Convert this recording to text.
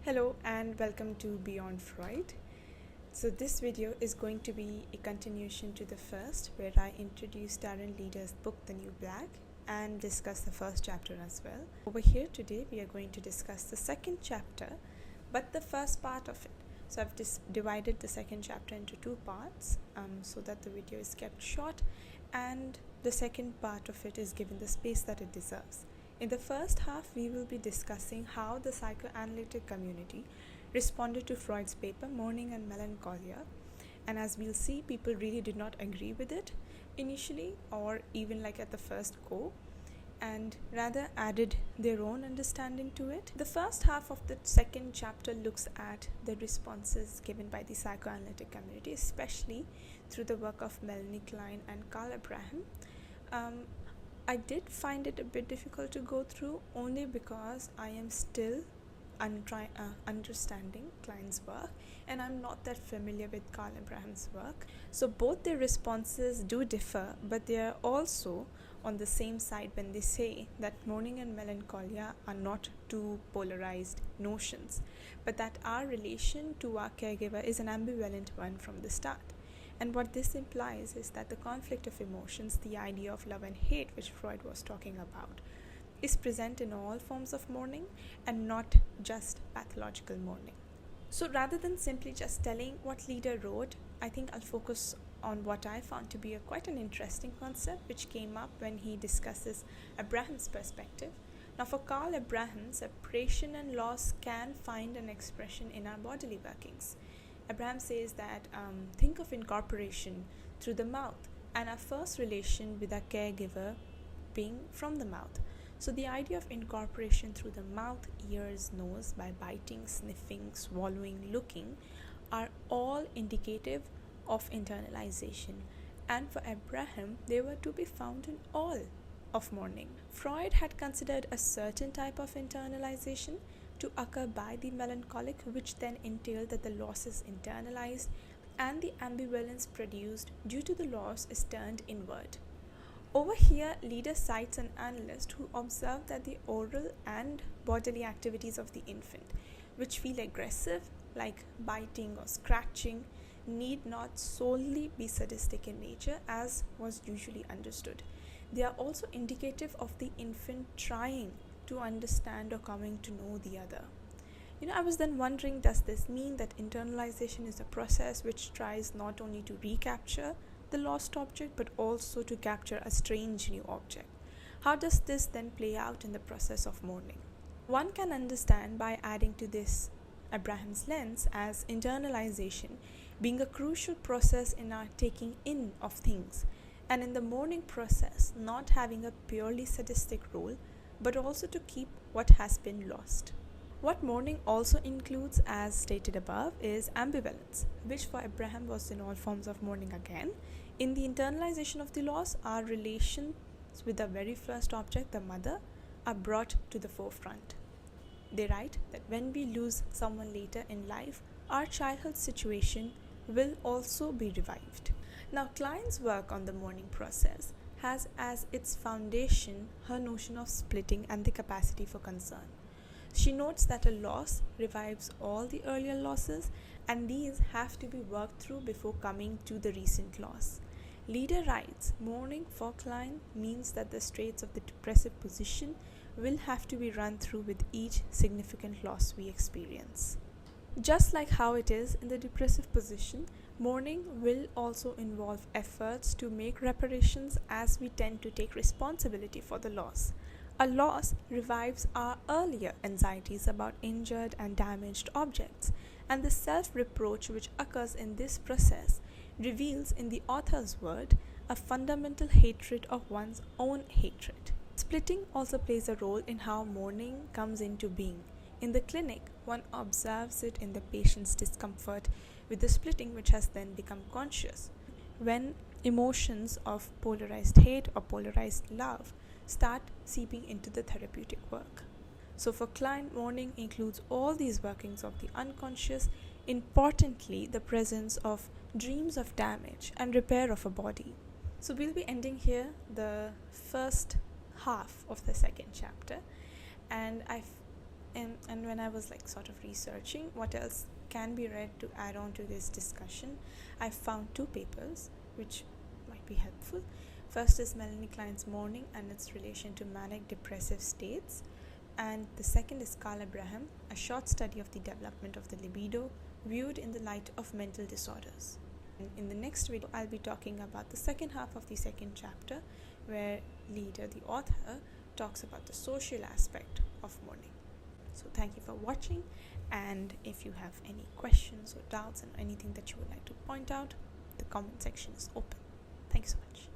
Hello and welcome to Beyond Freud. So this video is going to be a continuation to the first, where I introduce Darren Leader's book The New Black and discuss the first chapter as well. Over here today we are going to discuss the second chapter, but the first part of it. So I've divided the second chapter into two parts so that the video is kept short and the second part of it is given the space that it deserves. In the first half, we will be discussing how the psychoanalytic community responded to Freud's paper, Mourning and Melancholia. And as we'll see, people really did not agree with it initially or even like at the first go, and rather added their own understanding to it. The first half of the second chapter looks at the responses given by the psychoanalytic community, especially through the work of Melanie, Klein and Karl. I did find it a bit difficult to go through only because I am still understanding Klein's work and I'm not that familiar with Karl's work. So both their responses do differ, but they are also on the same side when they say that mourning and melancholia are not two polarized notions, but that our relation to our caregiver is an ambivalent one from the start. And what this implies is that the conflict of emotions, the idea of love and hate, which Freud was talking about, is present in all forms of mourning and not just pathological mourning. So rather than simply just telling what Leader wrote, I think I'll focus on what I found to be quite an interesting concept which came up when he discusses Abraham's perspective. Now for Karl Abraham, separation and loss can find an expression in our bodily workings. Abraham says that think of incorporation through the mouth and our first relation with our caregiver being from the mouth. So the idea of incorporation through the mouth, ears, nose, by biting, sniffing, swallowing, looking are all indicative of internalization. And for Abraham, they were to be found in all of mourning. Freud had considered a certain type of internalization to occur by the melancholic, which then entailed that the loss is internalized and the ambivalence produced due to the loss is turned inward. Over here, Leader cites an analyst who observed that the oral and bodily activities of the infant, which feel aggressive, like biting or scratching, need not solely be sadistic in nature as was usually understood. They are also indicative of the infant trying to understand or coming to know the other. I was then wondering, does this mean that internalization is a process which tries not only to recapture the lost object but also to capture a strange new object? How does this then play out in the process of mourning? One can understand by adding to this Abraham's lens as internalization being a crucial process in our taking in of things, and in the mourning process not having a purely sadistic role but also to keep what has been lost. What mourning also includes, as stated above, is ambivalence, which for Abraham was in all forms of mourning again. In the internalization of the loss, our relations with the very first object, the mother, are brought to the forefront. They write that when we lose someone later in life, our childhood situation will also be revived. Now, Klein's work on the mourning process has as its foundation her notion of splitting and the capacity for concern. She notes that a loss revives all the earlier losses and these have to be worked through before coming to the recent loss. Leader writes, mourning for Klein means that the straits of the depressive position will have to be run through with each significant loss we experience. Just like how it is in the depressive position, mourning will also involve efforts to make reparations as we tend to take responsibility for the loss. A loss revives our earlier anxieties about injured and damaged objects, and the self-reproach which occurs in this process reveals, in the author's word, a fundamental hatred of one's own hatred. Splitting also plays a role in how mourning comes into being. In the clinic, one observes it in the patient's discomfort with the splitting, which has then become conscious, when emotions of polarized hate or polarized love start seeping into the therapeutic work. So for Klein, mourning includes all these workings of the unconscious, importantly the presence of dreams of damage and repair of a body. So we'll be ending here the first half of the second chapter, and I And when I was like sort of researching what else can be read to add on to this discussion, I found two papers which might be helpful. First is Melanie Klein's Mourning and its relation to manic depressive states, and the second is Karl, A Short Study of the Development of the Libido Viewed in the Light of Mental Disorders. And in the next video, I'll be talking about the second half of the second chapter, where Leader, the author, talks about the social aspect of mourning. So thank you for watching, and if you have any questions or doubts and anything that you would like to point out, the comment section is open. Thank you so much.